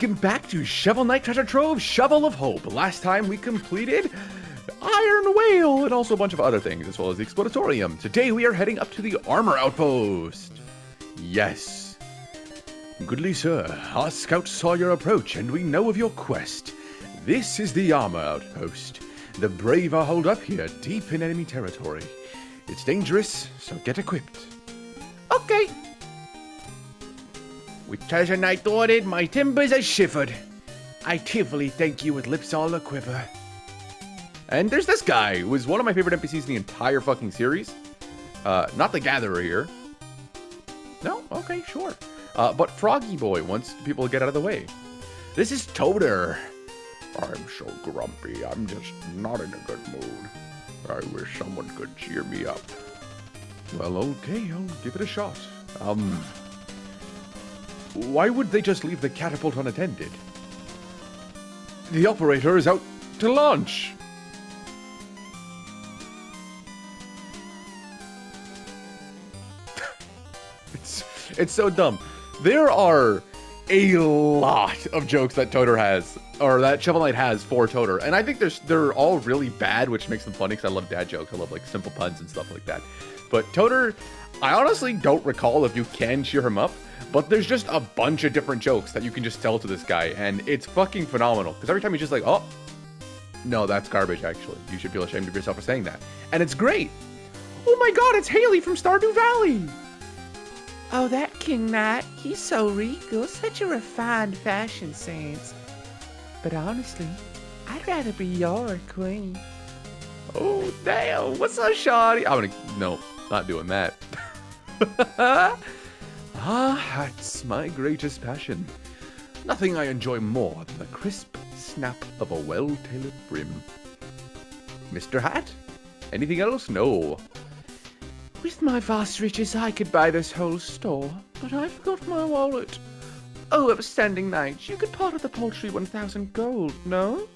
Welcome back to Shovel Knight Treasure Trove, Shovel of Hope. Last time we completed Iron Whale and also a bunch of other things, as well as the Exploratorium. Today we are heading up to the Armor Outpost. Yes. Goodly sir, our scouts saw your approach and we know of your quest. This is the Armor Outpost. The brave are holed up here, deep in enemy territory. It's dangerous, so get equipped. Okay. With Treasure Knight ordered, my timbers are shivered. I tearfully thank you with lips all a-quiver. And there's this guy, who is one of my favorite NPCs in the entire fucking series. Not the Gatherer here. No? Okay, sure. But Froggy Boy wants people to get out of the way. This is Toter. I'm so grumpy, I'm just not in a good mood. I wish someone could cheer me up. Well, okay, I'll give it a shot. Why would they just leave the catapult unattended? The operator is out to launch. It's so dumb. There are a lot of jokes that Toter has, or that Shovel Knight has for Toter, and I think they're all really bad, which makes them funny because I love dad jokes. I love like simple puns and stuff like that. But Toter, I honestly don't recall if you can cheer him up. But there's just a bunch of different jokes that you can just tell to this guy, and it's fucking phenomenal. Because every time he's just like, oh, no, that's garbage, actually. You should feel ashamed of yourself for saying that. And it's great. Oh my god, it's Haley from Stardew Valley. Oh, that King Knight, he's so regal, such a refined fashion sense. But honestly, I'd rather be your queen. Oh, damn, what's up, shawty? No, not doing that. Hats, my greatest passion. Nothing I enjoy more than the crisp snap of a well-tailored brim. Mr. Hat? Anything else? No. With my vast riches, I could buy this whole store, but I forgot my wallet. Oh, upstanding knight, you could part of the paltry 1,000 gold, no?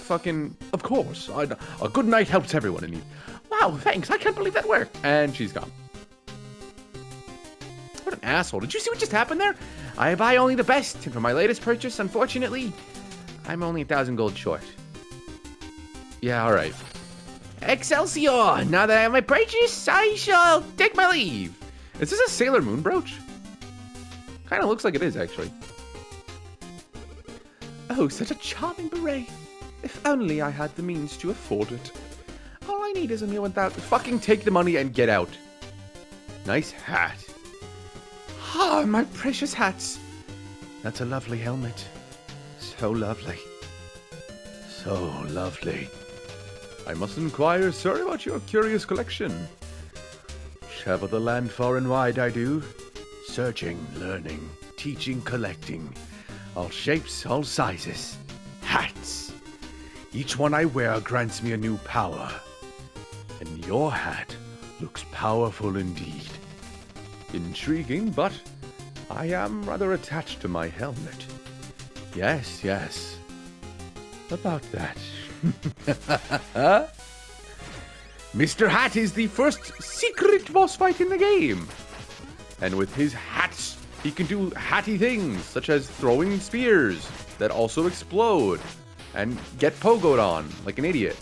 Fucking, of course. A good knight helps everyone in need. Wow, thanks, I can't believe that worked. And she's gone. What an asshole. Did you see what just happened there? I buy only the best, and for my latest purchase, unfortunately, I'm only 1,000 gold short. Yeah, alright. Excelsior! Now that I have my purchase, I shall take my leave. Is this a Sailor Moon brooch? Kinda looks like it is, actually. Oh, such a charming beret. If only I had the means to afford it. All I need is a mere 1,000. Fucking take the money and get out. Nice hat. Ah, my precious hats. That's a lovely helmet. So lovely. So lovely. I must inquire, sir, about your curious collection. Travel the land far and wide, I do. Searching, learning, teaching, collecting. All shapes, all sizes. Hats. Each one I wear grants me a new power. And your hat looks powerful indeed. Intriguing, but I am rather attached to my helmet. Yes, yes. About that. Mr. Hat is the first secret boss fight in the game. And with his hats, he can do hatty things, such as throwing spears that also explode and get pogoed on like an idiot.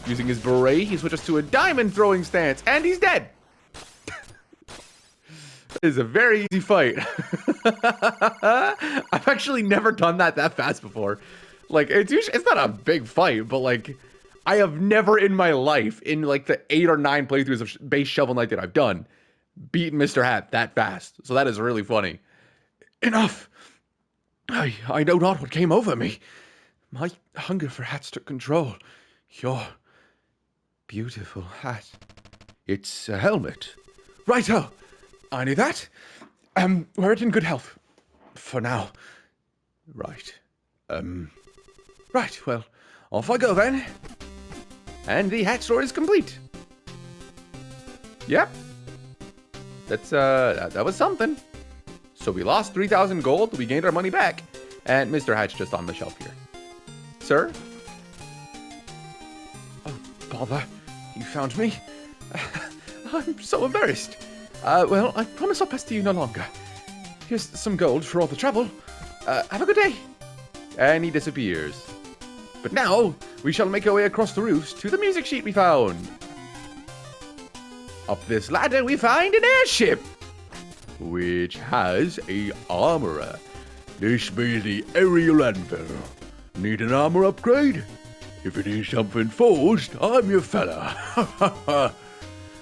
Using his beret, he switches to a diamond throwing stance, and he's dead. It is a very easy fight. I've actually never done that fast before. Like, it's not a big fight, but like, I have never in my life, in like the 8 or 9 playthroughs of base Shovel Knight that I've done, beaten Mr. Hat that fast. So that is really funny. Enough. I know not what came over me. My hunger for hats took control. Your beautiful hat. It's a helmet. Righto. I knew that. Wear it in good health. For now. Right. Right, well, off I go then. And the hat store is complete. Yep. That's, that was something. So we lost 3,000 gold, we gained our money back. And Mr. Hat's just on the shelf here. Sir? Oh, bother. You found me? I'm so embarrassed. Well, I promise I'll pester you no longer. Here's some gold for all the trouble. Have a good day. And he disappears. But now, we shall make our way across the roofs to the music sheet we found. Up this ladder, we find an airship, which has a armorer. This be the aerial anvil. Need an armor upgrade? If it is something forged, I'm your fella.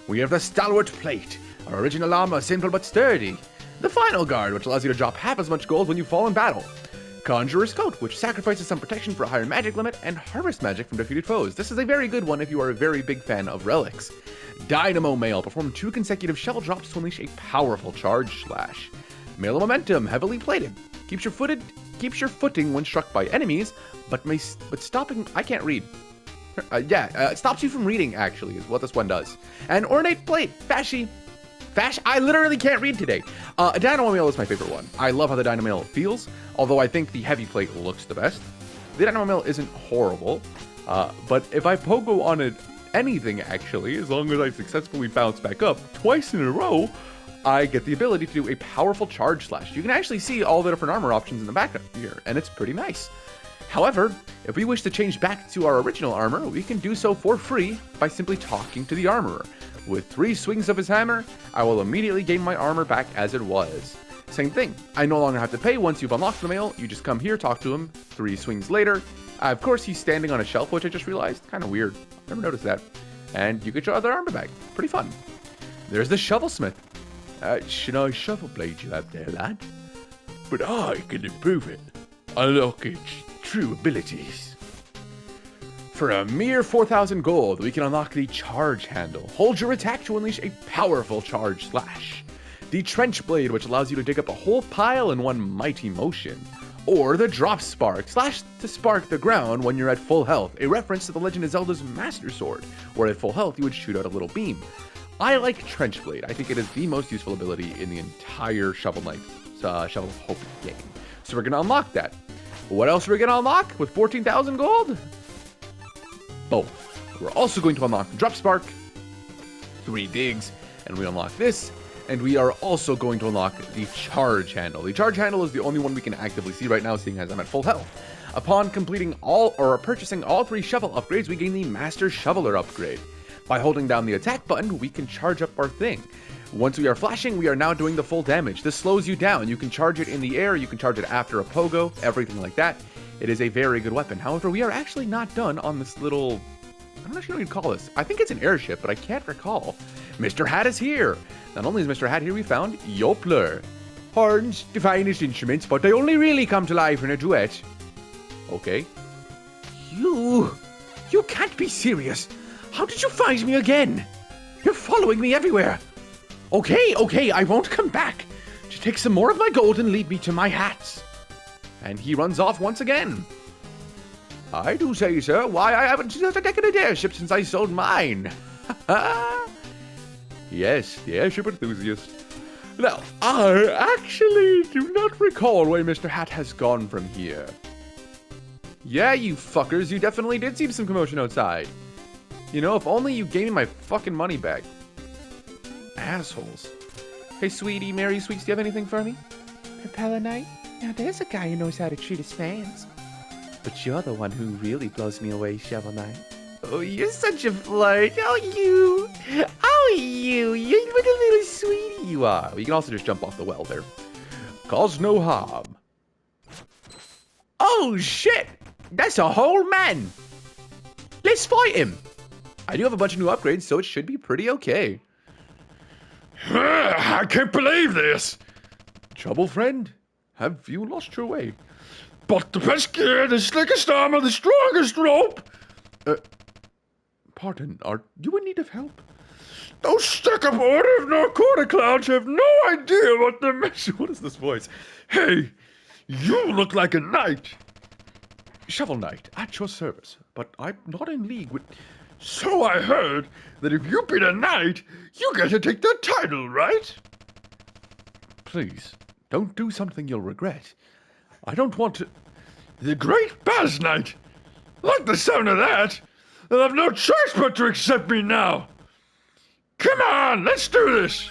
We have the stalwart plate, our original armor, simple but sturdy. The final guard, which allows you to drop half as much gold when you fall in battle. Conjurer's Coat, which sacrifices some protection for a higher magic limit, and harvest magic from defeated foes. This is a very good one if you are a very big fan of relics. Dynamo Mail, perform 2 consecutive shell drops to unleash a powerful charge slash. Mail of Momentum, heavily plated, keeps your footing when struck by enemies, but stopping. I can't read. It stops you from reading. Actually, is what this one does. And Ornate Plate, I literally can't read today. Dynamo Mail is my favorite one. I love how the Dynamo Mail feels, although I think the heavy plate looks the best. The Dynamo Mail isn't horrible, but if I pogo on it anything actually, as long as I successfully bounce back up twice in a row, I get the ability to do a powerful charge slash. You can actually see all the different armor options in the back here, and it's pretty nice. However, if we wish to change back to our original armor, we can do so for free by simply talking to the armorer. With 3 swings of his hammer, I will immediately gain my armor back as it was. Same thing, I no longer have to pay once you've unlocked the mail, you just come here, talk to him, 3 swings later. Of course, he's standing on a shelf, which I just realized, kind of weird, never noticed that. And you get your other armor back, pretty fun. There's the Shovelsmith. Should I shovel blade you up there, lad? But I can improve it. Unlock its true abilities. For a mere 4,000 gold, we can unlock the Charge Handle. Hold your attack to unleash a powerful charge slash. The Trench Blade, which allows you to dig up a whole pile in one mighty motion. Or the Drop Spark, slash to spark the ground when you're at full health, a reference to The Legend of Zelda's Master Sword, where at full health you would shoot out a little beam. I like Trench Blade. I think it is the most useful ability in the entire Shovel of Hope game. So we're going to unlock that. What else are we going to unlock with 14,000 gold? Both. We're also going to unlock Drop Spark, 3 digs, and we unlock this. And we are also going to unlock the Charge Handle. The Charge Handle is the only one we can actively see right now, seeing as I'm at full health. Upon completing purchasing all 3 shovel upgrades, we gain the Master Shoveler upgrade. By holding down the attack button, we can charge up our thing. Once we are flashing, we are now doing the full damage. This slows you down. You can charge it in the air, you can charge it after a pogo, everything like that. It is a very good weapon. However, we are actually not done on this little... I'm not sure what you'd call this. I think it's an airship, but I can't recall. Mr. Hat is here. Not only is Mr. Hat here, we found Yopler. Horns, the finest instruments, but they only really come to life in a duet. Okay. You can't be serious. How did you find me again? You're following me everywhere. Okay, I won't come back. Just take some more of my gold and lead me to my hats. And he runs off once again. I do say, sir, why I haven't seen a decadent airship since I sold mine. Yes, the airship enthusiast. Now, I actually do not recall where Mr. Hat has gone from here. Yeah, you fuckers, you definitely did see some commotion outside. You know, if only you gave me my fucking money back. Assholes. Hey, sweetie, Mary Sweets, do you have anything for me? Propeller Knight? Now there's a guy who knows how to treat his fans. But you're the one who really blows me away, Shovel Knight. Oh, you're such a flirt. Oh, you. What a little sweetie you are. Well, you can also just jump off the well there. Cause no harm. Oh, shit. That's a whole man. Let's fight him. I do have a bunch of new upgrades, so it should be pretty okay. I can't believe this. Trouble, friend? Have you lost your way? But the best gear, the slickest armor, the strongest rope. Pardon, are you in need of help? Those stuck-up order of Narcotic Clowns have no idea what they're missing. What is this voice? Hey, you look like a knight. Shovel Knight, at your service, but I'm not in league with... So I heard that if you beat a knight, you get to take the title, right? Please, don't do something you'll regret. I don't want to... The Great Baz Knight! Like the sound of that! They'll have no choice but to accept me now! Come on, let's do this!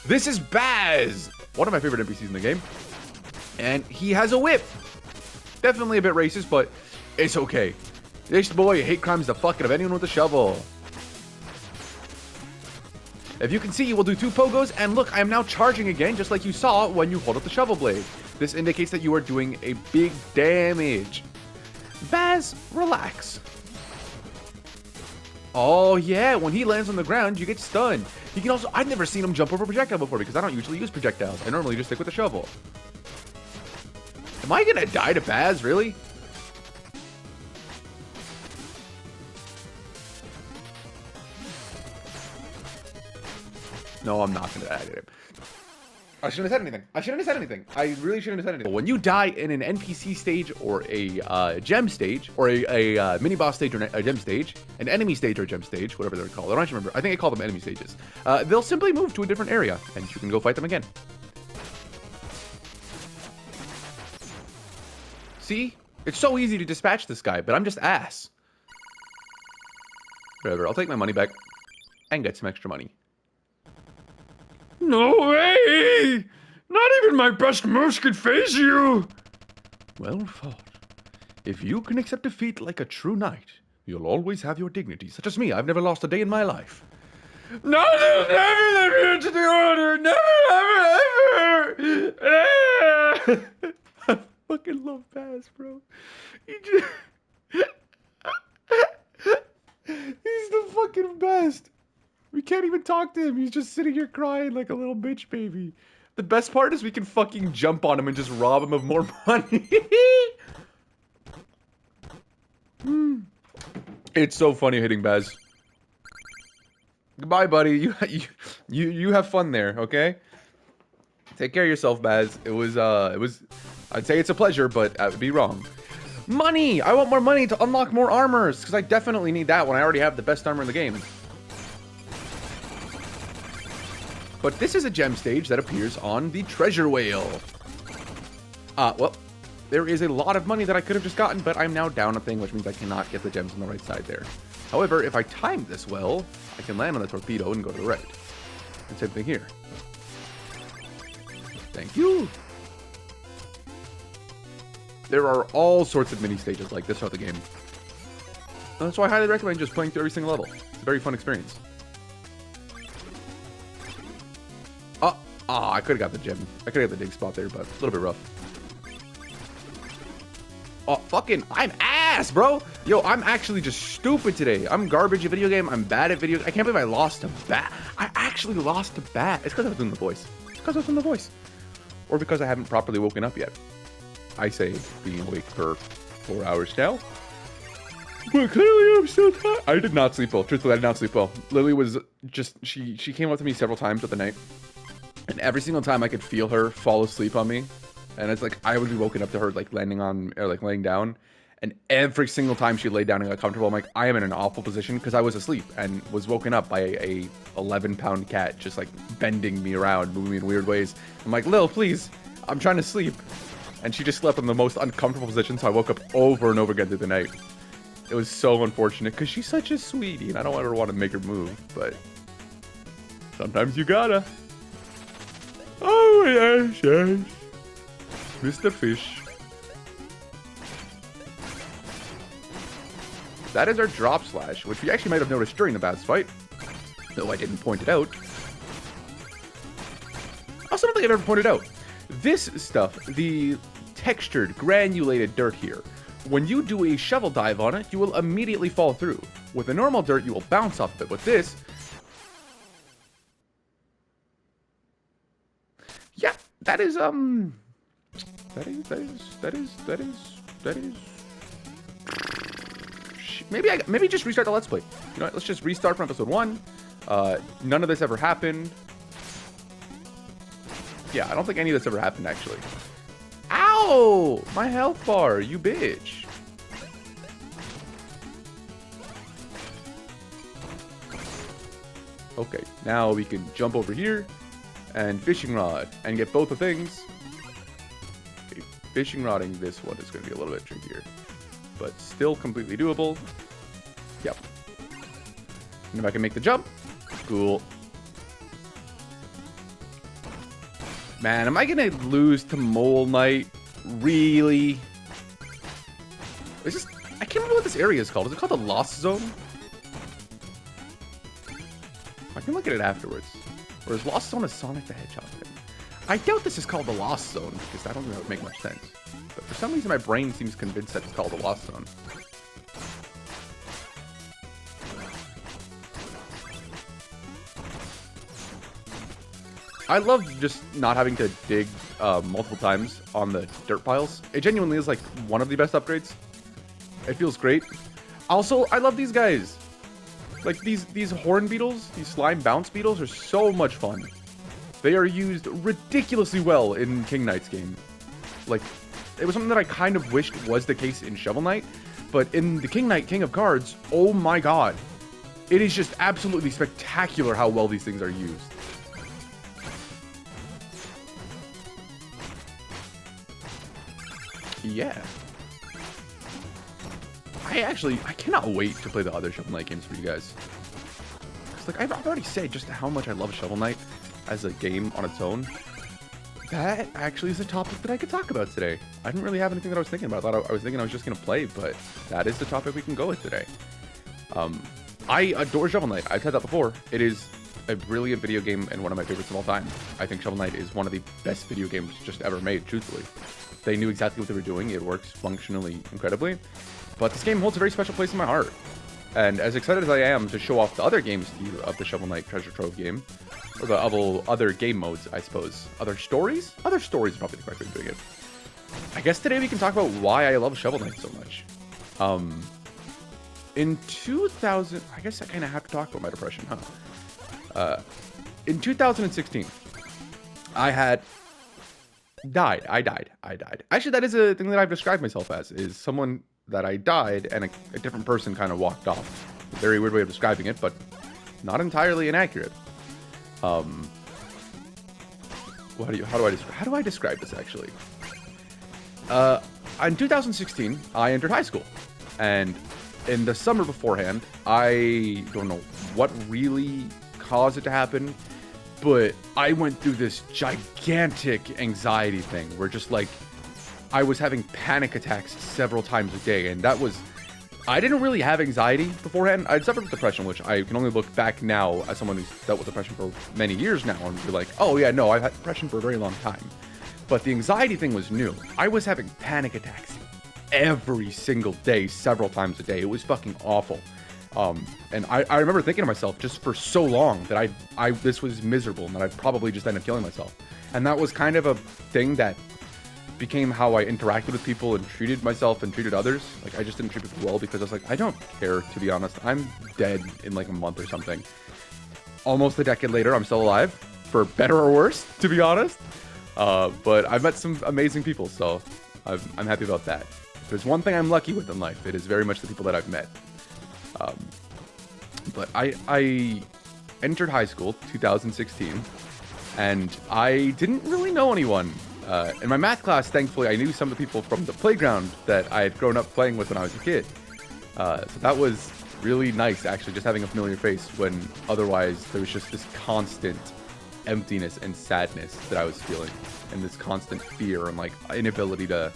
This is Baz! One of my favorite NPCs in the game. And he has a whip. Definitely a bit racist, but it's okay. This boy hate crimes the fuck out of anyone with a shovel. If you can see, you will do 2 pogos, and look, I am now charging again, just like you saw when you hold up the shovel blade. This indicates that you are doing a big damage. Baz, relax. Oh yeah, when he lands on the ground, you get stunned. He can also, I've never seen him jump over a projectile before because I don't usually use projectiles. I normally just stick with the shovel. Am I gonna die to Baz, really? No, I'm not gonna die to him. I shouldn't have said anything. I shouldn't have said anything. I really shouldn't have said anything. When you die in an NPC stage or a gem stage or a mini boss stage or a gem stage, an enemy stage or a gem stage, whatever they're called. I don't actually remember. I think I call them enemy stages. They'll simply move to a different area and you can go fight them again. See? It's so easy to dispatch this guy, but I'm just ass. Whatever. I'll take my money back and get some extra money. No way! Not even my best moves could phase you! Well fought. If you can accept defeat like a true knight, you'll always have your dignity, such as me. I've never lost a day in my life. No, never let me into the order! Never, ever, ever! I fucking love Baz, bro. He's the fucking best. We can't even talk to him. He's just sitting here crying like a little bitch baby. The best part is we can fucking jump on him and just rob him of more money. It's so funny hitting Baz. Goodbye, buddy. You have fun there, okay? Take care of yourself, Baz. It was I'd say it's a pleasure, but I would be wrong. Money! I want more money to unlock more armors, because I definitely need that when I already have the best armor in the game. But this is a gem stage that appears on the treasure whale. Well, there is a lot of money that I could have just gotten, but I'm now down a thing, which means I cannot get the gems on the right side there. However, if I time this well, I can land on the torpedo and go to the right. And same thing here. Thank you. There are all sorts of mini stages like this throughout the game. And that's why I highly recommend just playing through every single level. It's a very fun experience. I could have got the gem. I could have got the dig spot there, but a little bit rough. Oh, fucking, I'm ass, bro. Yo, I'm actually just stupid today. I'm garbage at video game. I'm bad at video. I can't believe I lost to Bat. I actually lost to Bat. It's because I was doing the voice. It's because I was doing the voice. Or because I haven't properly woken up yet. I say being awake for 4 hours now. But clearly I'm still tired. I did not sleep well. Truthfully, I did not sleep well. Lily was just, she came up to me several times with the night. And every single time I could feel her fall asleep on me. And it's like, I would be woken up to her like landing on, or like laying down. And every single time she laid down and got comfortable, I'm like, I am in an awful position because I was asleep and was woken up by a 11-pound cat just like bending me around, moving me in weird ways. I'm like, Lil, please, I'm trying to sleep. And she just slept in the most uncomfortable position, so I woke up over and over again through the night. It was so unfortunate because she's such a sweetie and I don't ever want to make her move, but sometimes you gotta. Oh, yes, yes. Mr. Fish. That is our drop slash, which we actually might have noticed during the Baz fight, though I didn't point it out. Also, don't think I've ever pointed out. This stuff, the textured, granulated dirt here, when you do a shovel dive on it, you will immediately fall through. With the normal dirt, you will bounce off of it. With this, yeah, that is maybe just restart the Let's Play. You know what, let's just restart from episode 1. None of this ever happened. Yeah, I don't think any of this ever happened, actually. Ow! My health bar, you bitch. Okay, now we can jump over here and fishing rod and get both the things. Okay, fishing rodding this one is going to be a little bit trickier, but still completely doable. Yep. And if I can make the jump, cool. Man, am I gonna lose to Mole Knight? Really? Is this... I can't remember what this area is called. Is it called the Lost Zone? I can look at it afterwards. Or is Lost Zone a Sonic the Hedgehog thing? I doubt this is called the Lost Zone, because I don't think that would make much sense. But for some reason, my brain seems convinced that it's called the Lost Zone. I love just not having to dig multiple times on the dirt piles. It genuinely is like one of the best upgrades. It feels great. Also, I love these guys. Like these horn beetles, these slime bounce beetles are so much fun. They are used ridiculously well in King Knight's game. Like, it was something that I kind of wished was the case in Shovel Knight, but in the King Knight King of Cards, oh my god. It is just absolutely spectacular how well these things are used. Yeah. I cannot wait to play the other Shovel Knight games for you guys. Cause like I've already said just how much I love Shovel Knight as a game on its own. That actually is a topic that I could talk about today. I didn't really have anything that I was thinking about. I thought I was thinking I was just gonna play, but that is the topic we can go with today. I adore Shovel Knight. I've said that before. It is a brilliant video game and one of my favorites of all time. I think Shovel Knight is one of the best video games just ever made, truthfully. They knew exactly what they were doing. It works functionally incredibly. But this game holds a very special place in my heart. And as excited as I am to show off the other games to you of the Shovel Knight Treasure Trove game, or the other game modes, I suppose. Other stories? Other stories is probably the correct way of doing it. I guess today we can talk about why I love Shovel Knight so much. In 2000... I guess I kind of have to talk about my depression, huh? In 2016, I had... I died. Actually, that is a thing that I've described myself as, is someone that I died and a different person kind of walked off. A very weird way of describing it, but not entirely inaccurate. How do I describe this actually? In 2016, I entered high school, and in the summer beforehand, I don't know what really caused it to happen, but I went through this gigantic anxiety thing where just like I was having panic attacks several times a day, and that was... I didn't really have anxiety beforehand. I'd suffered with depression, which I can only look back now as someone who's dealt with depression for many years now and be like, oh yeah, no, I've had depression for a very long time. But the anxiety thing was new. I was having panic attacks every single day, several times a day. It was fucking awful. And I remember thinking to myself just for so long that this was miserable and that I'd probably just end up killing myself. And that was kind of a thing that became how I interacted with people and treated myself and treated others. Like, I just didn't treat people well because I was like, I don't care, to be honest. I'm dead in like a month or something. Almost a decade later, I'm still alive, for better or worse, to be honest. But I've met some amazing people, so I'm happy about that. If there's one thing I'm lucky with in life, it is very much the people that I've met. But I entered high school, 2016, and I didn't really know anyone. In my math class, thankfully, I knew some of the people from the playground that I had grown up playing with when I was a kid. So that was really nice, actually, just having a familiar face when otherwise there was just this constant emptiness and sadness that I was feeling, and this constant fear and like inability to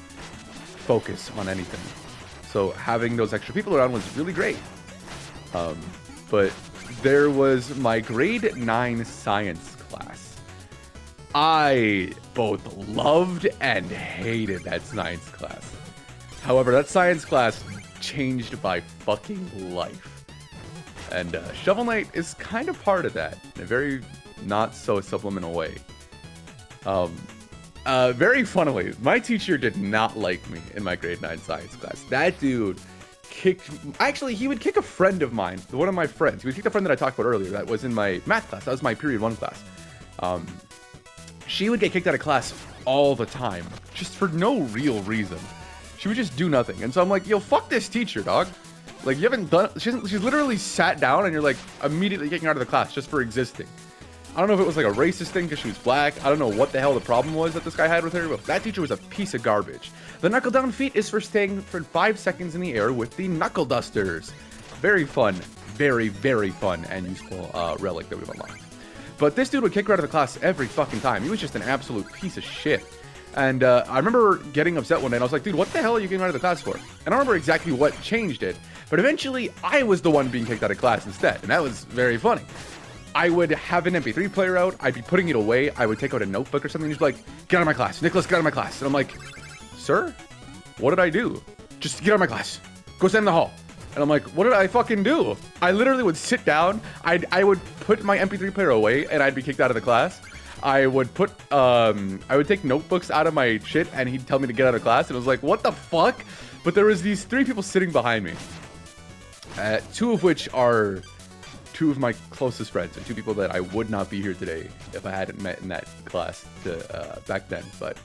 focus on anything. So having those extra people around was really great. But there was my grade 9 science class. I both loved and hated that science class. However, that science class changed my fucking life. And Shovel Knight is kind of part of that in a very not so subliminal way. Very funnily, my teacher did not like me in my grade 9 science class. That dude he would kick a friend of mine, one of my friends. He would kick the friend that I talked about earlier that was in my math class. That was my period 1 class. She would get kicked out of class all the time, just for no real reason. She would just do nothing. And so I'm like, yo, fuck this teacher, dog. Like, you haven't done... She's literally sat down and you're like immediately kicking her out of the class just for existing. I don't know if it was like a racist thing because she was black. I don't know what the hell the problem was that this guy had with her, but that teacher was a piece of garbage. The knuckle down feat is for staying for 5 seconds in the air with the knuckle dusters. Very fun. Very, very fun and useful relic that we've unlocked. But this dude would kick her out of the class every fucking time. He was just an absolute piece of shit. And I remember getting upset one day, and I was like, dude, what the hell are you getting out of the class for? And I don't remember exactly what changed it, but eventually I was the one being kicked out of class instead, and that was very funny. I would have an MP3 player out, I'd be putting it away, I would take out a notebook or something, and he'd be like, get out of my class, Nicholas, get out of my class. And I'm like, sir, what did I do? Just get out of my class, go stand in the hall. And I'm like, what did I fucking do? I literally would sit down, I would put my MP3 player away, and I'd be kicked out of the class. I would take notebooks out of my shit, and he'd tell me to get out of class, and I was like, what the fuck? But there was these 3 people sitting behind me, 2 of which are 2 of my closest friends, and 2 people that I would not be here today if I hadn't met in that class back then. But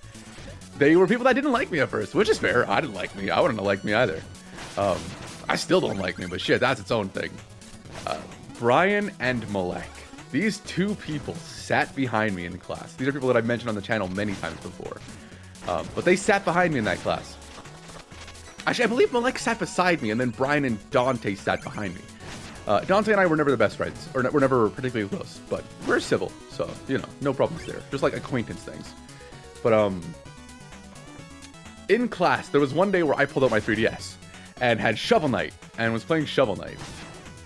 they were people that didn't like me at first, which is fair. I didn't like me. I wouldn't have liked me either. I still don't like me, but shit, that's its own thing. Brian and Malek. These 2 people sat behind me in class. These are people that I've mentioned on the channel many times before. But they sat behind me in that class. Actually, I believe Malek sat beside me, and then Brian and Dante sat behind me. Dante and I were never the best friends, or were never particularly close, but we're civil, so, you know, no problems there. Just like acquaintance things. But, in class, there was one day where I pulled out my 3DS and had Shovel Knight, and was playing Shovel Knight.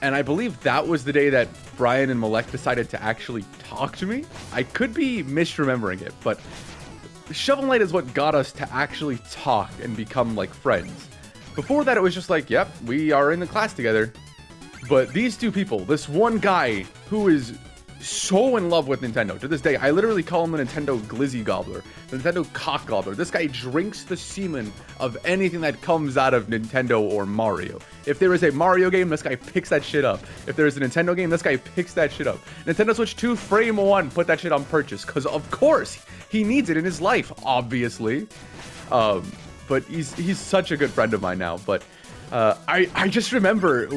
And I believe that was the day that Brian and Malek decided to actually talk to me. I could be misremembering it, but Shovel Knight is what got us to actually talk and become like friends. Before that, it was just like, yep, we are in the class together. But these 2 people, this one guy who is so in love with Nintendo. To this day, I literally call him the Nintendo Glizzy Gobbler, the Nintendo Cock Gobbler. This guy drinks the semen of anything that comes out of Nintendo or Mario. If there is a Mario game, this guy picks that shit up. If there's a Nintendo game, this guy picks that shit up. Nintendo Switch 2 Frame 1, put that shit on purchase, because of course, he needs it in his life, obviously. But he's such a good friend of mine now, but I just remember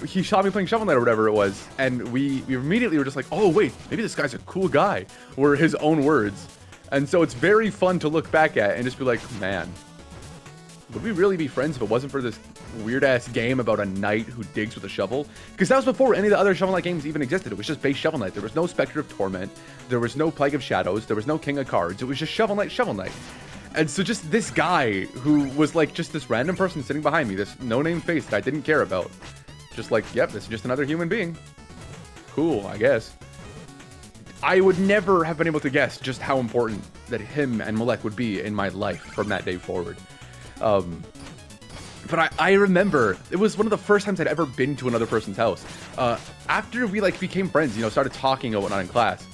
he saw me playing Shovel Knight or whatever it was, and we immediately were just like, oh wait, maybe this guy's a cool guy, were his own words. And so it's very fun to look back at and just be like, man, would we really be friends if it wasn't for this weird ass game about a knight who digs with a shovel? Because that was before any of the other Shovel Knight games even existed. It was just base Shovel Knight. There was no Spectre of Torment, there was no Plague of Shadows, there was no King of Cards. It was just Shovel Knight, Shovel Knight. And so just this guy who was like just this random person sitting behind me, this no-name face that I didn't care about. Just like, yep, this is just another human being. Cool, I guess. I would never have been able to guess just how important that him and Malek would be in my life from that day forward. But I remember, it was one of the first times I'd ever been to another person's house. After we like became friends, you know, started talking and whatnot in class,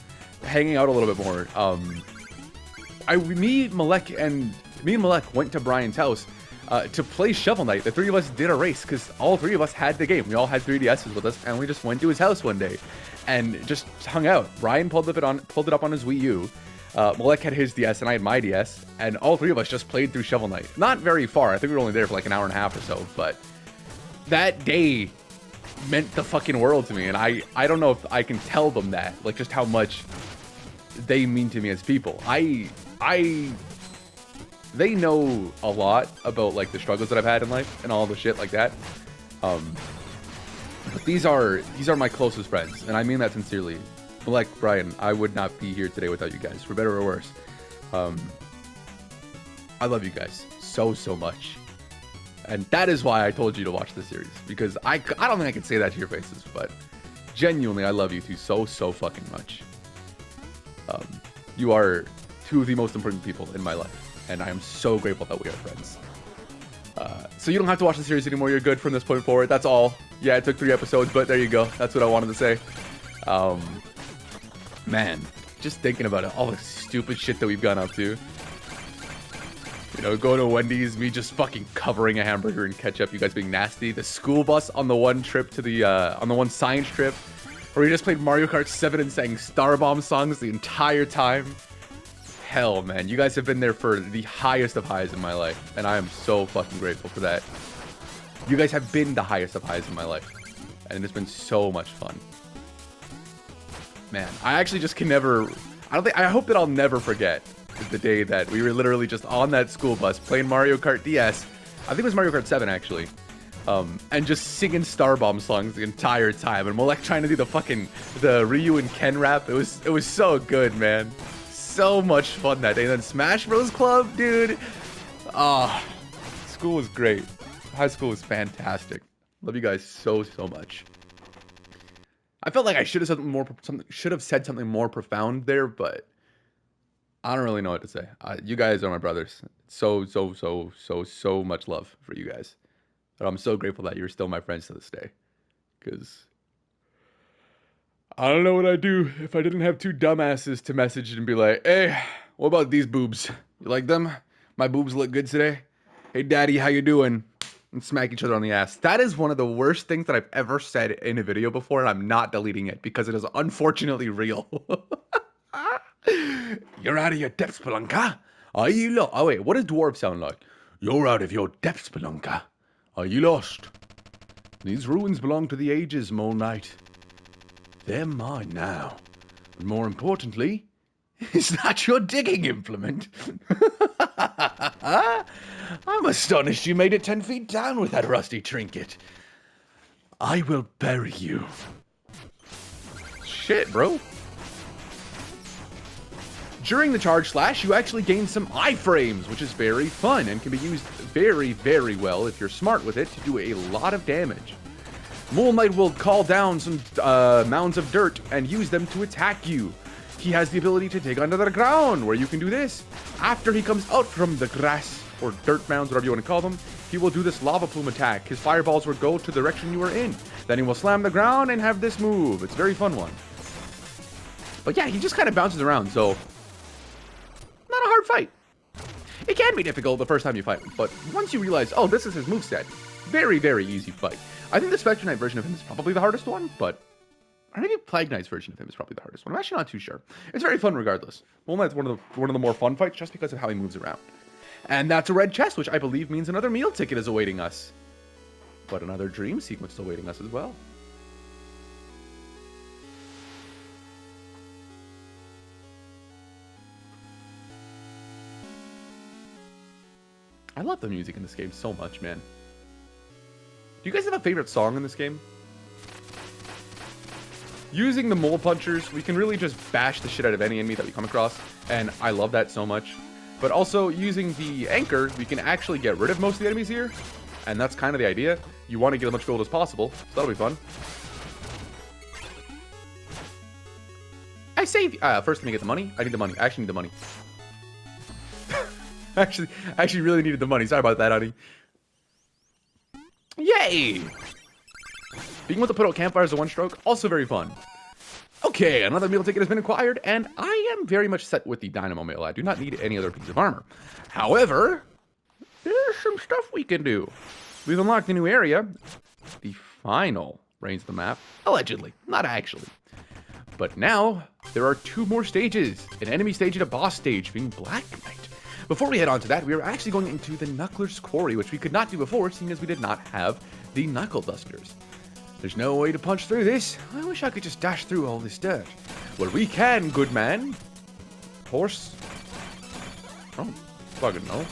hanging out a little bit more, me and Malek went to Brian's house to play Shovel Knight. The 3 of us did a race because all 3 of us had the game. We all had 3DSs with us, and we just went to his house one day and just hung out. Brian pulled it up on his Wii U. Malek had his DS and I had my DS, and all 3 of us just played through Shovel Knight. Not very far. I think we were only there for like an hour and a half or so, but that day meant the fucking world to me, and I don't know if I can tell them that, like just how much they mean to me as people. They know a lot about like the struggles that I've had in life and all the shit like that. But these are my closest friends, and I mean that sincerely. Malek, Brian, I would not be here today without you guys, for better or worse. I love you guys so much, and that is why I told you to watch this series, because I don't think I can say that to your faces, but genuinely, I love you two so fucking much. You are 2 of the most important people in my life, and I am so grateful that we are friends. So you don't have to watch the series anymore. You're good from this point forward. That's all. Yeah, it took 3 episodes, but there you go. That's what I wanted to say. Man, just thinking about it, all the stupid shit that we've gone up to. You know, going to Wendy's, me just fucking covering a hamburger in ketchup, you guys being nasty. The school bus on the one trip to the, on the one science trip, where we just played Mario Kart 7 and sang Starbomb songs the entire time. Hell, man, you guys have been there for the highest of highs in my life, and I am so fucking grateful for that. You guys have been the highest of highs in my life, and it's been so much fun. Man, I actually just can never... I hope that I'll never forget the day that we were literally just on that school bus playing Mario Kart DS. I think it was Mario Kart 7, actually. And just singing Starbomb songs the entire time. And Molek trying to do the Ryu and Ken rap. It was so good, man. So much fun that day. And then Smash Bros. Club, dude. School was great. High school was fantastic. Love you guys so much. I felt like I should have said something more profound there, but I don't really know what to say. You guys are my brothers. So much love for you guys. But I'm so grateful that you're still my friends to this day. Because I don't know what I'd do if I didn't have two dumbasses to message and be like, hey, what about these boobs? You like them? My boobs look good today. Hey, daddy, how you doing? And smack each other on the ass. That is one of the worst things that I've ever said in a video before, and I'm not deleting it because it is unfortunately real. You're out of your depths, Spelunker. Are you lost? Oh, wait, what does dwarf sound like? You're out of your depths, Spelunker. Are you lost? These ruins belong to the ages, Mole Knight. They're mine now. But more importantly, is that your digging implement? I'm astonished you made it 10 feet down with that rusty trinket. I will bury you. Shit, bro. During the charge slash, you actually gain some iframes, which is very fun and can be used very well if you're smart with it to do a lot of damage. Mole Knight will call down some mounds of dirt and use them to attack you. He has the ability to dig under the ground, where you can do this. After he comes out from the grass, or dirt mounds, whatever you want to call them, he will do this lava plume attack. His fireballs will go to the direction you are in. Then he will slam the ground and have this move. It's a very fun one. But yeah, he just kind of bounces around, so not a hard fight. It can be difficult the first time you fight him, but once you realize, oh, this is his moveset, very easy fight. I think the Spectre Knight version of him is probably the hardest one, but or maybe Plague Knight's version of him is probably the hardest one. I'm actually not too sure. It's very fun regardless. Mole Knight's one of the more fun fights just because of how he moves around. And that's a red chest, which I believe means another meal ticket is awaiting us. But another dream sequence is awaiting us as well. I love the music in this game so much, man. Do you guys have a favorite song in this game? Using the mole punchers, we can really just bash the shit out of any enemy that we come across, and I love that so much. But also, using the anchor, we can actually get rid of most of the enemies here, and that's kind of the idea. You want to get as much gold as possible, so that'll be fun. I save. First, let me get the money. I need the money. I actually need the money. I actually really needed the money. Sorry about that, honey. Yay! Being able to put out campfires in one stroke, also very fun. Okay, another meal ticket has been acquired, and I am very much set with the Dynamo Mail. I do not need any other piece of armor. However, there's some stuff we can do. We've unlocked a new area, the final reigns of the map, allegedly, not actually. But now, there are 2 more stages, an enemy stage and a boss stage, being Black Knight. Before we head on to that, we are actually going into the Knuckler's Quarry, which we could not do before, seeing as we did not have the Knuckle Dusters. There's no way to punch through this. I wish I could just dash through all this dirt. Well, we can, good man. Horse? Oh, fucking no.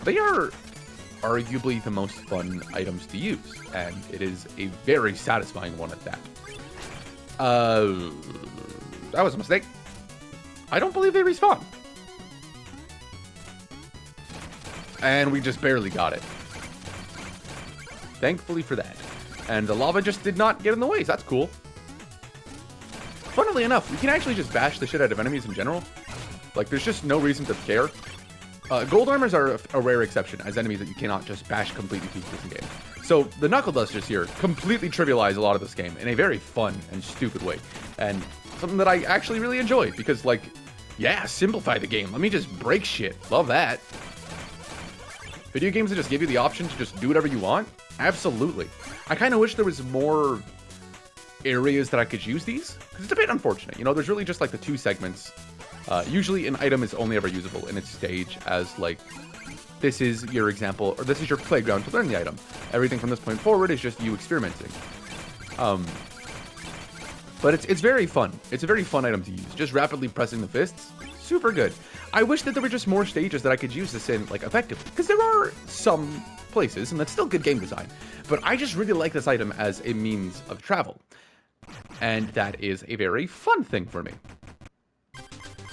They are arguably the most fun items to use, and it is a very satisfying one at that. That was a mistake. I don't believe they respawn. And we just barely got it. Thankfully for that. And the lava just did not get in the way, so that's cool. Funnily enough, we can actually just bash the shit out of enemies in general. Like, there's just no reason to care. Gold armors are a rare exception as enemies that you cannot just bash completely to pieces in game. So the Knuckle Dusters here completely trivialize a lot of this game in a very fun and stupid way. And something that I actually really enjoy because, like, yeah, simplify the game. Let me just break shit. Love that. Video games that just give you the option to just do whatever you want? Absolutely. I kind of wish there was more areas that I could use these, because it's a bit unfortunate. You know, there's really just like the 2 segments. Usually an item is only ever usable in its stage as like, this is your example, or this is your playground to learn the item. Everything from this point forward is just you experimenting. But it's very fun. It's a very fun item to use. Just rapidly pressing the fists, super good. I wish that there were just more stages that I could use this in, like, effectively. Because there are some places, and that's still good game design. But I just really like this item as a means of travel. And that is a very fun thing for me.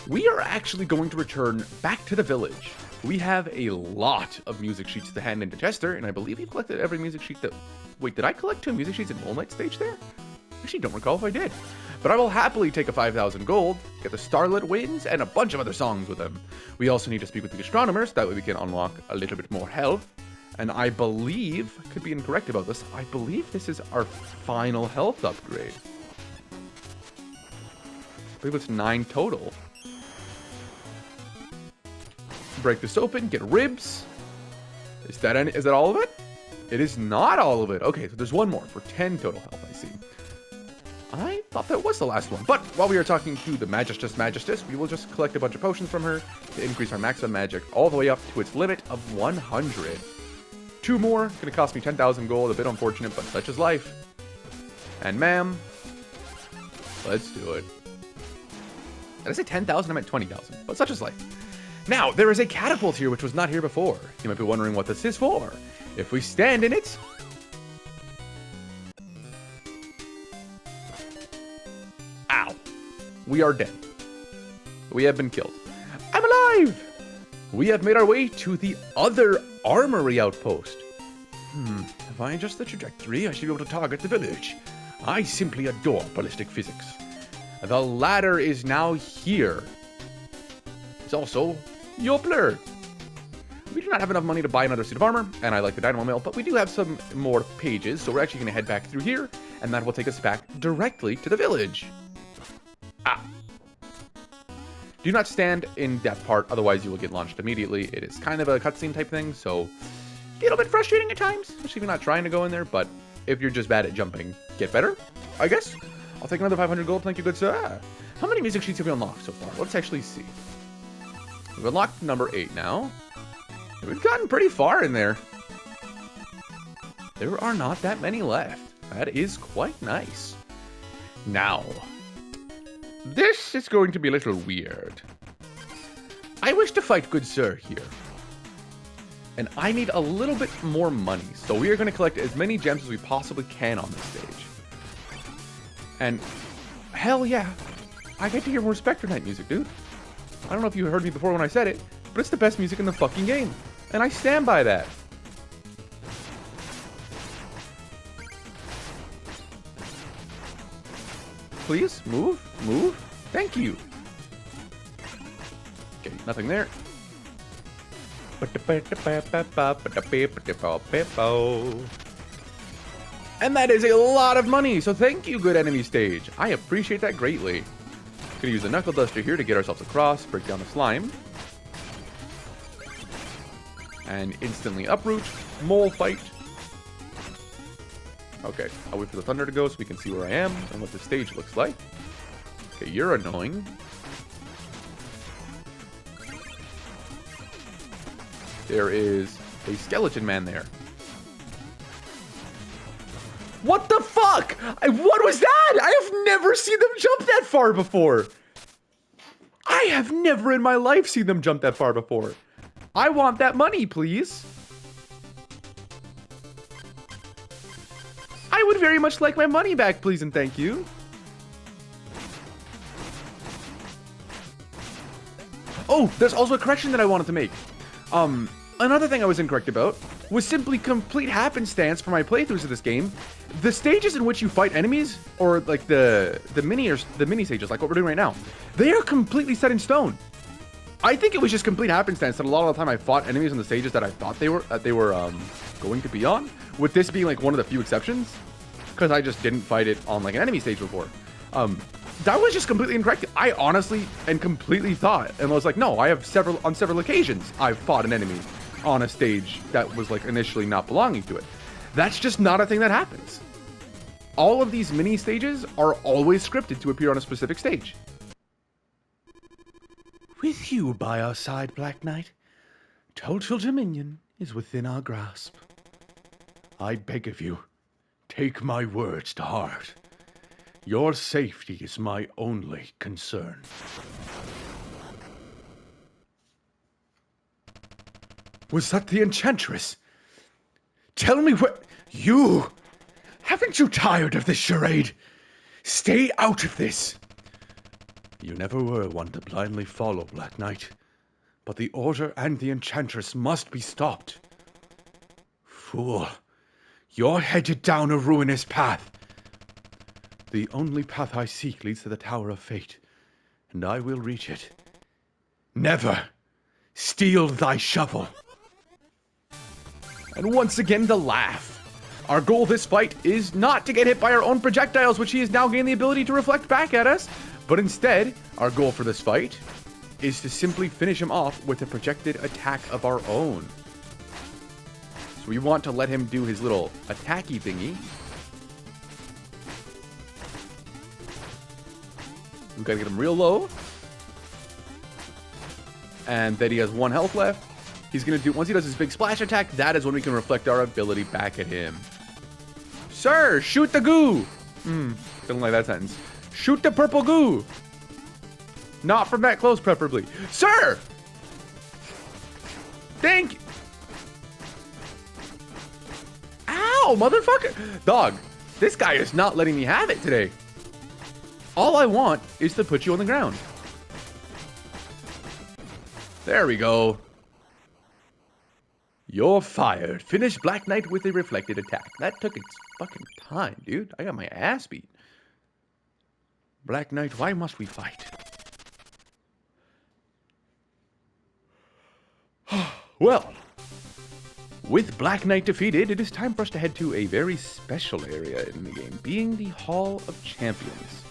We are actually going to return back to the village. We have a lot of music sheets to hand into Chester, and I believe he collected every music sheet that... Wait, did I collect 2 music sheets in Mole Knight stage there? Actually, don't recall if I did. But I will happily take a 5,000 gold, get the Starlit Winds, and a bunch of other songs with them. We also need to speak with the astronomers, that way we can unlock a little bit more health. And I believe, could be incorrect about this, I believe this is our final health upgrade. I believe it's 9 total. Break this open, get ribs. Is that all of it? It is not all of it. Okay, so there's one more for 10 total health, I see. I thought that was the last one. But while we are talking to the Magistess, we will just collect a bunch of potions from her to increase our maximum magic all the way up to its limit of 100. 2 more, gonna cost me 10,000 gold, a bit unfortunate, but such is life. And ma'am, let's do it. Did I say 10,000? I meant 20,000, but such is life. Now, there is a catapult here which was not here before. You might be wondering what this is for. If we stand in it... Ow. We are dead. We have been killed. I'm alive! We have made our way to the other armory outpost. If I adjust the trajectory, I should be able to target the village. I simply adore ballistic physics. The ladder is now here. It's also your blur. We do not have enough money to buy another suit of armor, and I like the dynamo mail, but we do have some more pages, so we're actually going to head back through here, and that will take us back directly to the village. Ah. Do not stand in that part, otherwise you will get launched immediately. It is kind of a cutscene type thing, so a little bit frustrating at times, especially if you're not trying to go in there, but if you're just bad at jumping, get better, I guess. I'll take another 500 gold, thank you, good sir. How many music sheets have we unlocked so far? Let's actually see. We've unlocked number 8 now. We've gotten pretty far in there. There are not that many left. That is quite nice. Now, this is going to be a little weird. I wish to fight good sir here. And I need a little bit more money. So we are going to collect as many gems as we possibly can on this stage. And hell yeah, I get to hear more Spectre Knight music, dude. I don't know if you heard me before when I said it, but it's the best music in the fucking game. And I stand by that. Please, move, move. Thank you. Okay, nothing there. And that is a lot of money, so thank you, good enemy stage. I appreciate that greatly. Gonna use the Knuckle Duster here to get ourselves across, break down the slime. And instantly uproot. Mole fight. Okay, I'll wait for the thunder to go so we can see where I am and what the stage looks like. Okay, you're annoying. There is a skeleton man there. What the fuck? What was that? I have never seen them jump that far before. I have never in my life seen them jump that far before. I want that money, please. I would very much like my money back, please and thank you. Oh, there's also a correction that I wanted to make. Another thing I was incorrect about was simply complete happenstance for my playthroughs of this game. The stages in which you fight enemies, or like the mini stages, like what we're doing right now, they are completely set in stone. I think it was just complete happenstance that a lot of the time I fought enemies on the stages that I thought they were going to be on. With this being like one of the few exceptions, because I just didn't fight it on like an enemy stage before. That was just completely incorrect. I honestly and completely thought, and I was like, no, I have on several occasions I've fought an enemy on a stage that was like initially not belonging to it. That's just not a thing that happens. All of these mini stages are always scripted to appear on a specific stage. With you by our side, Black Knight, total dominion is within our grasp. I beg of you, take my words to heart. Your safety is my only concern. Was that the Enchantress? Tell me what... You! Haven't you tired of this charade? Stay out of this! You never were one to blindly follow, Black Knight. But the Order and the Enchantress must be stopped. Fool. You're headed down a ruinous path. The only path I seek leads to the Tower of Fate, and I will reach it. Never steal thy shovel. And once again, the laugh. Our goal this fight is not to get hit by our own projectiles, which he has now gained the ability to reflect back at us, but instead, our goal for this fight is to simply finish him off with a projected attack of our own. So we want to let him do his little attacky thingy. We gotta get him real low. And then he has 1 health left. He's gonna do, once he does his big splash attack, that is when we can reflect our ability back at him. Sir, shoot the goo! Don't like that sentence. Shoot the purple goo! Not from that close, preferably. Sir! Thank you! Ow, motherfucker! Dog, this guy is not letting me have it today. All I want is to put you on the ground. There we go. You're fired. Finish Black Knight with a reflected attack. That took its fucking time, dude. I got my ass beat. Black Knight, why must we fight? Well, with Black Knight defeated, it is time for us to head to a very special area in the game, being the Hall of Champions.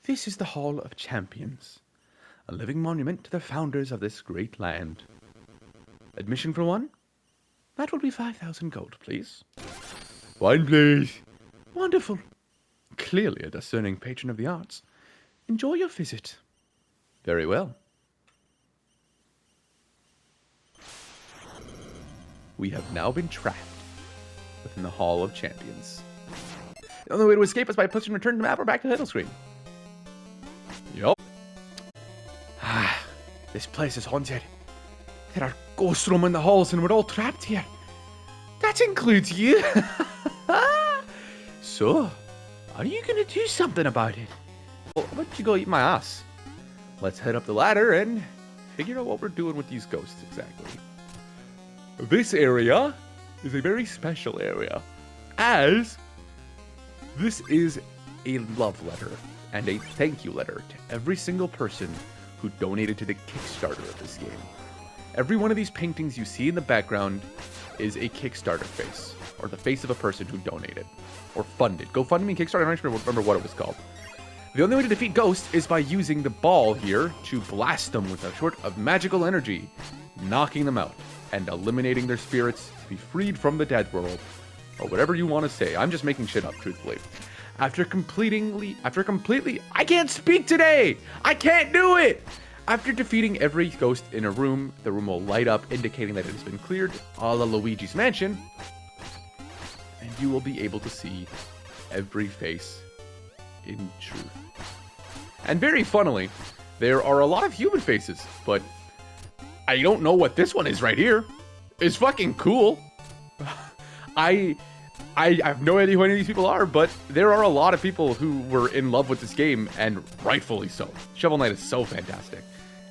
This is the Hall of Champions, a living monument to the founders of this great land. Admission for one? That will be 5,000 gold, please. Fine, please. Wonderful. Clearly a discerning patron of the arts. Enjoy your visit. Very well. We have now been trapped within the Hall of Champions. The only way to escape is by pushing return to the map or back to the title screen. Yup. This place is haunted. There are ghosts roaming the halls and we're all trapped here. That includes you. So, are you gonna do something about it? Well, why don't you go eat my ass? Let's head up the ladder and figure out what we're doing with these ghosts exactly. This area is a very special area, as this is a love letter and a thank you letter to every single person who donated to the Kickstarter of this game. Every one of these paintings you see in the background is a Kickstarter face, or the face of a person who donated, or funded. GoFundMe, Kickstarter, I don't remember what it was called. The only way to defeat ghosts is by using the ball here to blast them with a sort of magical energy, knocking them out, and eliminating their spirits to be freed from the dead world, or whatever you want to say. I'm just making shit up, truthfully. After completely, I can't speak today! I can't do it! After defeating every ghost in a room, the room will light up, indicating that it has been cleared, a la Luigi's Mansion, and you will be able to see every face in truth. And very funnily, there are a lot of human faces, but I don't know what this one is right here. It's fucking cool. I have no idea who any of these people are, but there are a lot of people who were in love with this game, and rightfully so. Shovel Knight is so fantastic.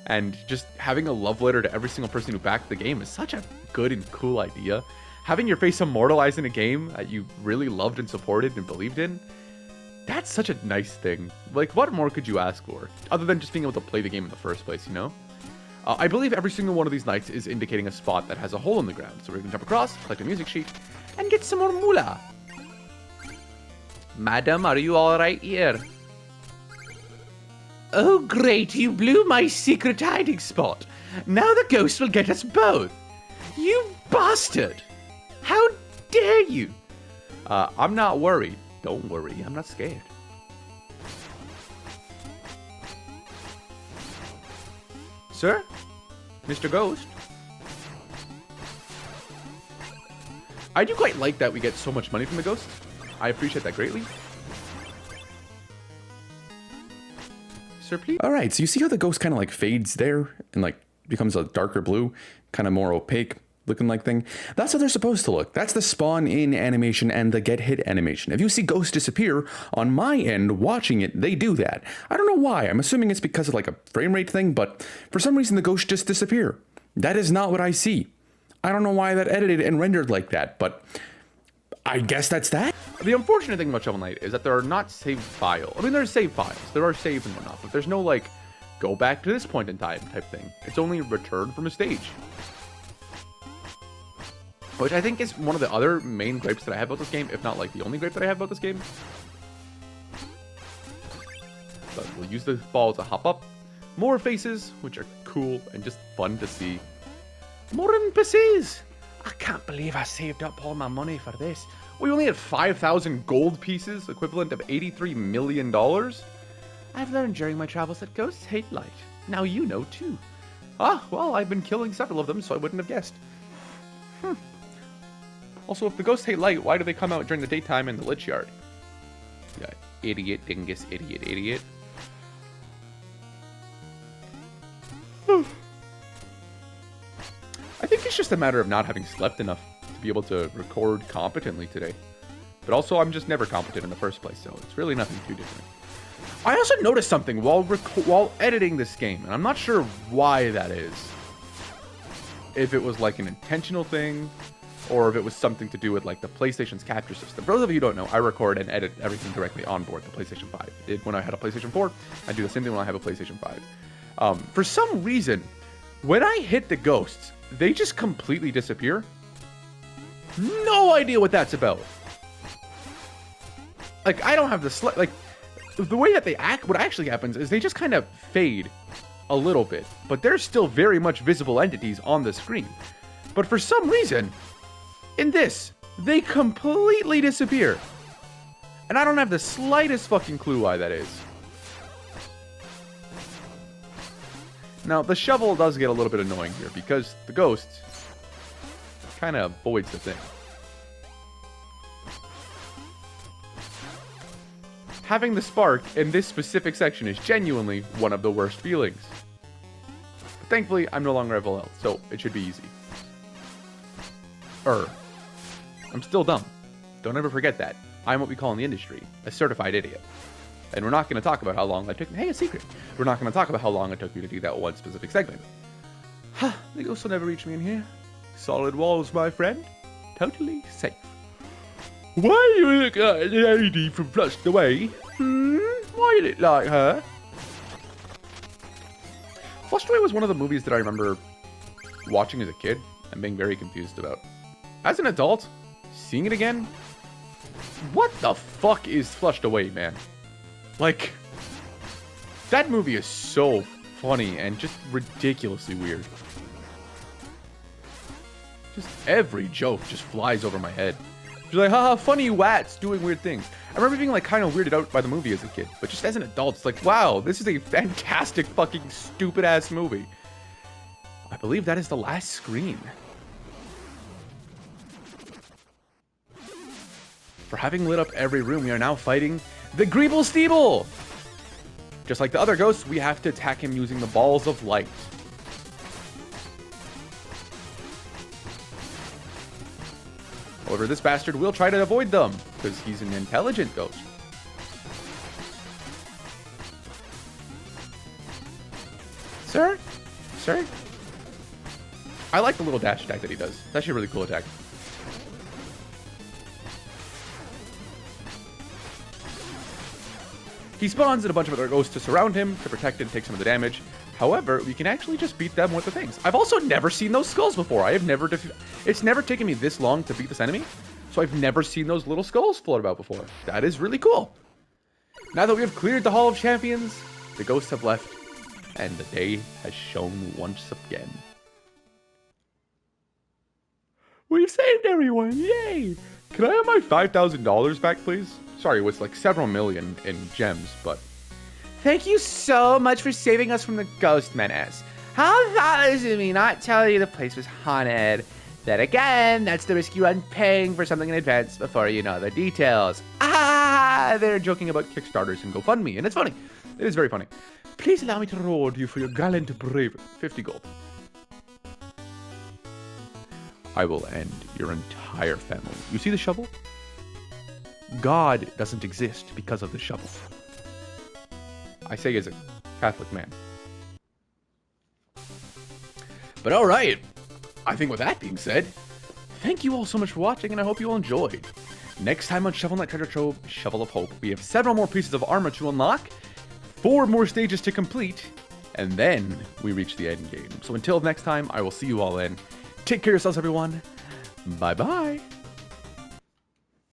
And just having a love letter to every single person who backed the game is such a good and cool idea. Having your face immortalized in a game that you really loved and supported and believed in, that's such a nice thing. Like, what more could you ask for? Other than just being able to play the game in the first place, you know? I believe every single one of these knights is indicating a spot that has a hole in the ground. So we're going to jump across, collect a music sheet, and get some more moolah. Madam, are you alright here? Oh great, you blew my secret hiding spot. Now the ghost will get us both. You bastard! How dare you? I'm not worried. Don't worry, I'm not scared. Sir? Mr. Ghost? I do quite like that we get so much money from the ghosts. I appreciate that greatly. sir, please. All right, so you see how the ghost kind of like fades there and like becomes a darker blue, kind of more opaque looking like thing? That's how they're supposed to look. That's the spawn in animation and the get hit animation. If you see ghosts disappear, on my end, watching it, they do that. I don't know why. I'm assuming it's because of like a frame rate thing, but for some reason the ghosts just disappear. That is not what I see. I don't know why that edited and rendered like that, but I guess that's that. The unfortunate thing about Shovel Knight is that there are not save files. I mean, there's save files. There are saves and whatnot, but there's no, like, go back to this point in time type thing. It's only return from a stage. Which I think is one of the other main gripes that I have about this game, if not, like, the only gripe that I have about this game. But we'll use the ball to hop up. More faces, which are cool and just fun to see. More NPCs! I can't believe I saved up all my money for this. We only had 5,000 gold pieces, equivalent of $83 million. I've learned during my travels that ghosts hate light. Now you know too. Ah, well, I've been killing several of them, so I wouldn't have guessed. Also, if the ghosts hate light, why do they come out during the daytime in the Lich Yard? Yeah, idiot, dingus, idiot, idiot. I think it's just a matter of not having slept enough to be able to record competently today. But also, I'm just never competent in the first place, so it's really nothing too different. I also noticed something while editing this game, and I'm not sure why that is. If it was like an intentional thing, or if it was something to do with like the PlayStation's capture system. For those of you who don't know, I record and edit everything directly on board the PlayStation 5. I did when I had a PlayStation 4. I do the same thing when I have a PlayStation 5. For some reason, when I hit the ghosts, they just completely disappear. No idea what that's about. Like, I don't have the like, the way that they act, what actually happens is they just kind of fade a little bit, but they're still very much visible entities on the screen. But for some reason, in this, they completely disappear. And I don't have the slightest fucking clue why that is. Now, the shovel does get a little bit annoying here because the ghost kind of avoids the thing. Having the spark in this specific section is genuinely one of the worst feelings. But thankfully, I'm no longer at full health, so it should be easy. I'm still dumb. Don't ever forget that. I'm what we call in the industry a certified idiot. And we're not going to talk about how long that took me. Hey, a secret. We're not going to talk about how long it took me to do that one specific segment. Ha! The ghost will never reach me in here. Solid walls, my friend. Totally safe. Why do you look like the lady from Flushed Away? Why you look like her? Flushed Away was one of the movies that I remember watching as a kid and being very confused about. As an adult, seeing it again, what the fuck is Flushed Away, man? Like, that movie is so funny and just ridiculously weird. Just every joke just flies over my head. Just like, haha, funny wats doing weird things. I remember being like kind of weirded out by the movie as a kid, but just as an adult, it's like, wow, this is a fantastic fucking stupid ass movie. I believe that is the last screen. For having lit up every room, we are now fighting the Greeble Steeble! Just like the other ghosts, we have to attack him using the balls of light. However, this bastard will try to avoid them, because he's an intelligent ghost. Sir? Sir? I like the little dash attack that he does. It's actually a really cool attack. He spawns in a bunch of other ghosts to surround him, to protect and take some of the damage. However, we can actually just beat them with the things. I've also never seen those skulls before. I have never it's never taken me this long to beat this enemy, so I've never seen those little skulls float about before. That is really cool. Now that we have cleared the Hall of Champions, the ghosts have left, and the day has shone once again. We've saved everyone! Yay! Can I have my $5,000 back, please? Sorry, it was like several million in gems, but... Thank you so much for saving us from the ghost menace. How thoughtless of me not tell you the place was haunted. Then again, that's the risk you run paying for something in advance before you know the details. Ah, they're joking about Kickstarters and GoFundMe, and it's funny. It is very funny. Please allow me to reward you for your gallant bravery. 50 gold. I will end your entire family. You see the shovel? God doesn't exist because of the shovel. I say as a Catholic man. But alright, I think with that being said, thank you all so much for watching, and I hope you all enjoyed. Next time on Shovel Knight Treasure Trove, Shovel of Hope, we have several more pieces of armor to unlock, 4 more stages to complete, and then we reach the end game. So until next time, I will see you all in. Take care of yourselves, everyone. Bye-bye.